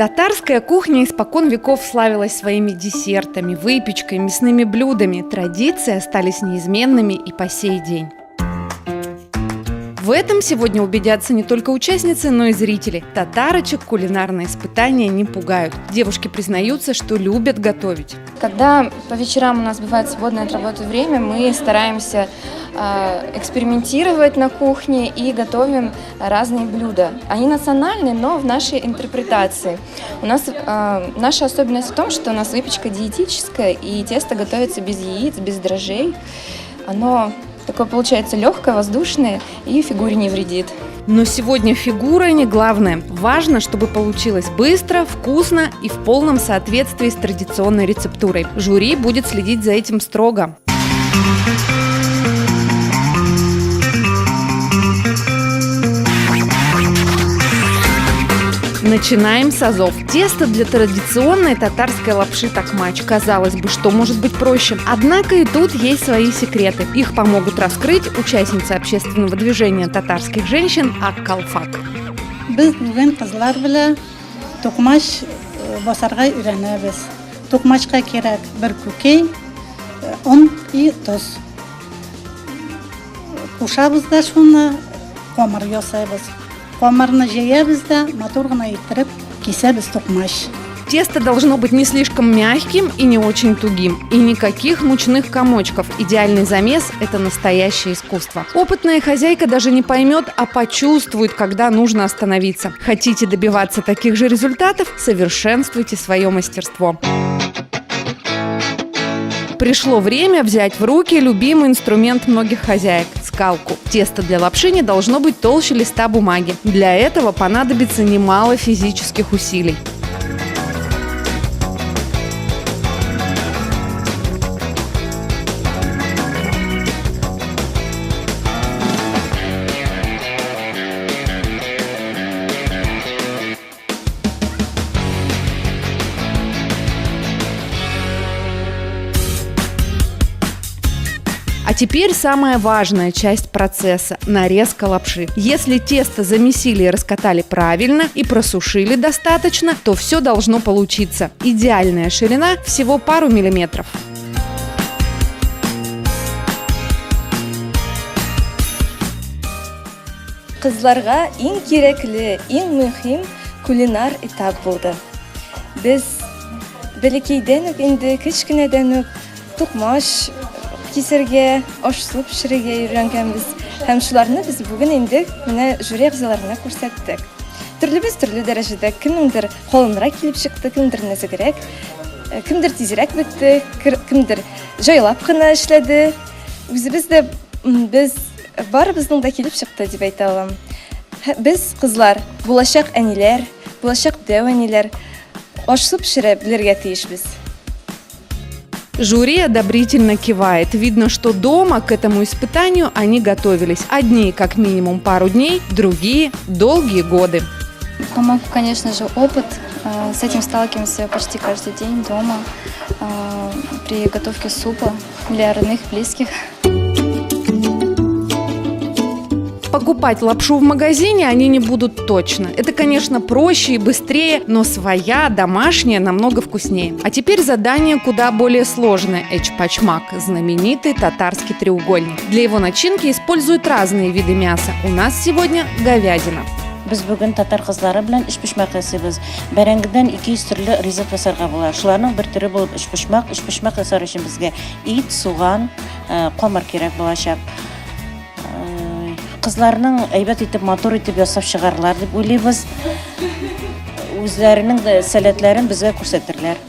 Татарская кухня испокон веков славилась своими десертами, выпечкой, мясными блюдами. Традиции остались неизменными и по сей день. В этом сегодня убедятся не только участницы, но и зрители. Татарочек кулинарные испытания не пугают. Девушки признаются, что любят готовить. Когда по вечерам у нас бывает свободное от работы время, мы стараемся экспериментировать на кухне и готовим разные блюда. Они национальные, но в нашей интерпретации. У нас наша особенность в том, что у нас выпечка диетическая, и тесто готовится без яиц, без дрожжей. Оно такое получается легкое, воздушное и фигуре не вредит. Но сегодня фигура не главное. Важно, чтобы получилось быстро, вкусно и в полном соответствии с традиционной рецептурой. Жюри будет следить за этим строго. Начинаем с азов. Тесто для традиционной татарской лапши такмач. Казалось бы, что может быть проще. Однако и тут есть свои секреты. Их помогут раскрыть участницы общественного движения татарских женщин Ак-Калфак. Biz bugün kızlar bile tokmaç basarga öğreniriz. Tokmaçka gerek bir kukey, un и tuz. Kuşabız da şunu komar yasayız. Комарны жаябыз да мотор гына иттереп кисәбез токмач. Тесто должно быть не слишком мягким и не очень тугим. И никаких мучных комочков. Идеальный замес – это настоящее искусство. Опытная хозяйка даже не поймет, а почувствует, когда нужно остановиться. Хотите добиваться таких же результатов? Совершенствуйте свое мастерство. Пришло время взять в руки любимый инструмент многих хозяек – скалку. Тесто для лапши не должно быть толще листа бумаги. Для этого понадобится немало физических усилий. А теперь самая важная часть процесса – нарезка лапши. Если тесто замесили и раскатали правильно и просушили достаточно, то все должно получиться. Идеальная ширина – всего пару миллиметров. Кызларга иң кирәкле, иң мөһим кулинар этап булды. Без бәләкәйдән үк инде кечкенәдән үк тукмаш кисергә, ашлап пешерергә өйрәнгәнбез. Һәм шуларны без бүген инде менә жюри әгъзаларына күрсәттек. Төрле дәрәҗәдә кемнеңдер калынрак килеп чыкты, кемдер нәзегрәк, кемдер тизрәк бетте, кемдер җайлап кына эшләде. Үзебез дә без барыбызның да килеп чыкты дип әйтә алам. Без кызлар, булачак әниләр, булачак дәү әниләр ашлап пешерә белергә тиешбез. Жюри одобрительно кивает. Видно, что дома к этому испытанию они готовились. Одни как минимум пару дней, другие – долгие годы. Помог, конечно же, опыт. С этим сталкиваемся почти каждый день дома при готовке супа для родных, близких. Покупать лапшу в магазине они не будут точно. Это, конечно, проще и быстрее, но своя, домашняя, намного вкуснее. А теперь задание куда более сложное – эчпачмак – знаменитый татарский треугольник. Для его начинки используют разные виды мяса. У нас сегодня говядина. Biz bugün Tatar kızları bilen işpişmak yasayız. Berengiden 200 türlü rizet yasarga bular. Şularның bir türü bulup işpişmak yasar için bizge it, soğan, komar kerek bulacak. Kızlarının әйбәт итеп, мотор итеп ясап чыгарлар дип уйлыйбыз. Үзләренең дә сәләтләрен безгә күрсәтерләр.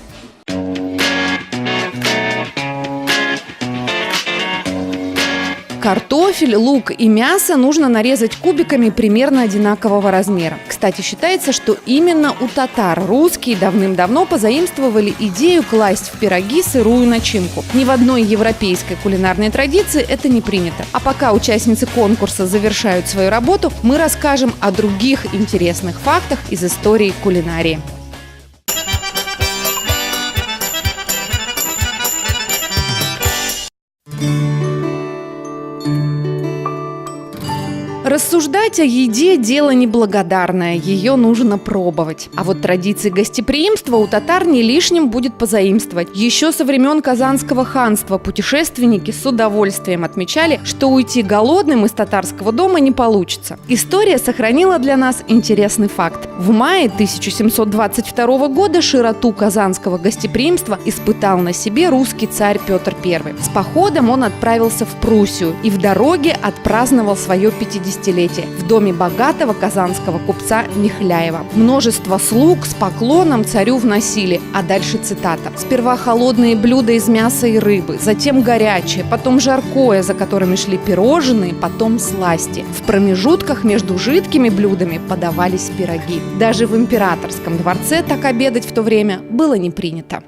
Картофель, лук и мясо нужно нарезать кубиками примерно одинакового размера. Кстати, считается, что именно у татар русские давным-давно позаимствовали идею класть в пироги сырую начинку. Ни в одной европейской кулинарной традиции это не принято. А пока участницы конкурса завершают свою работу, мы расскажем о других интересных фактах из истории кулинарии. Рассуждать о еде – дело неблагодарное, ее нужно пробовать. А вот традиции гостеприимства у татар не лишним будет позаимствовать. Еще со времен Казанского ханства путешественники с удовольствием отмечали, что уйти голодным из татарского дома не получится. История сохранила для нас интересный факт. В мае 1722 года широту казанского гостеприимства испытал на себе русский царь Петр I. С походом он отправился в Пруссию и в дороге отпраздновал свое 50-летие в доме богатого казанского купца Михляева. Множество слуг с поклоном царю вносили, а дальше цитата: «Сперва холодные блюда из мяса и рыбы, затем горячее, потом жаркое, за которыми шли пирожные, потом сласти. В промежутках между жидкими блюдами подавались пироги». Даже в императорском дворце так обедать в то время было не принято.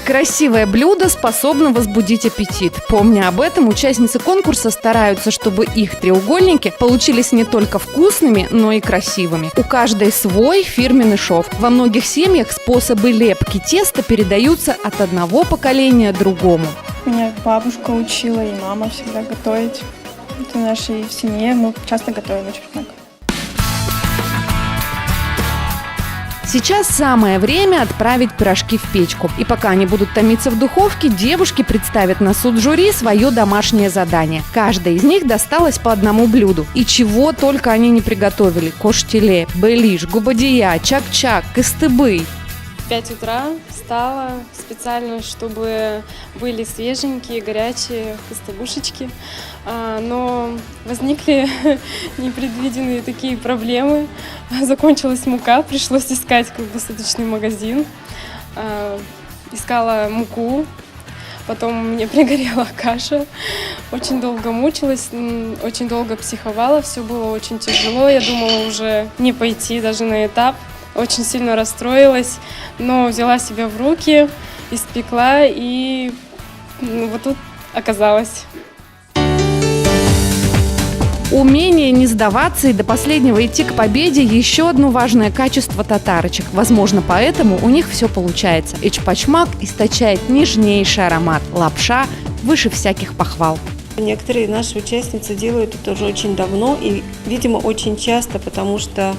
Красивое блюдо способно возбудить аппетит. Помня об этом, участницы конкурса стараются, чтобы их треугольники получились не только вкусными, но и красивыми. У каждой свой фирменный шов. Во многих семьях способы лепки теста передаются от одного поколения другому. Меня бабушка учила, и мама всегда готовить. Это в нашей семье мы часто готовим очень много. Сейчас самое время отправить пирожки в печку. И пока они будут томиться в духовке, девушки представят на суд жюри свое домашнее задание. Каждой из них досталось по одному блюду. И чего только они не приготовили. Коштиле, белиш, губадия, чак-чак, кыстыбый. В 5 утра встала специально, чтобы были свеженькие, горячие кыстыбушечки. Но возникли непредвиденные такие проблемы. Закончилась мука, пришлось искать круглосуточный магазин. Искала муку, потом мне пригорела каша. Очень долго мучилась, очень долго психовала, все было очень тяжело. Я думала уже не пойти даже на этап. Очень сильно расстроилась, но взяла себя в руки, испекла и вот тут оказалась. Умение не сдаваться и до последнего идти к победе – еще одно важное качество татарочек. Возможно, поэтому у них все получается. Эчпачмак источает нежнейший аромат. Лапша выше всяких похвал. Некоторые наши участницы делают это уже очень давно и, видимо, очень часто, потому что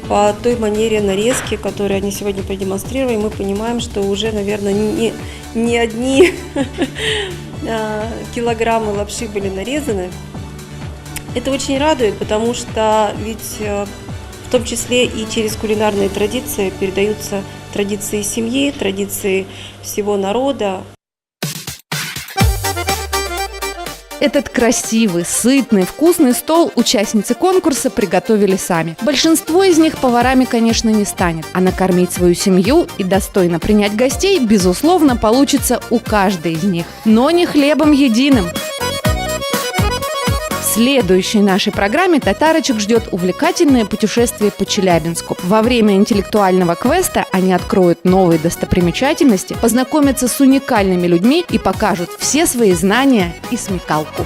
по той манере нарезки, которую они сегодня продемонстрировали, мы понимаем, что уже, наверное, не одни килограммы лапши были нарезаны. Это очень радует, потому что ведь в том числе и через кулинарные традиции передаются традиции семьи, традиции всего народа. Этот красивый, сытный, вкусный стол участницы конкурса приготовили сами. Большинство из них поварами, конечно, не станет, а накормить свою семью и достойно принять гостей, безусловно, получится у каждой из них. Но не хлебом единым. В следующей нашей программе татарочек ждет увлекательное путешествие по Челябинску. Во время интеллектуального квеста они откроют новые достопримечательности, познакомятся с уникальными людьми и покажут все свои знания и смекалку.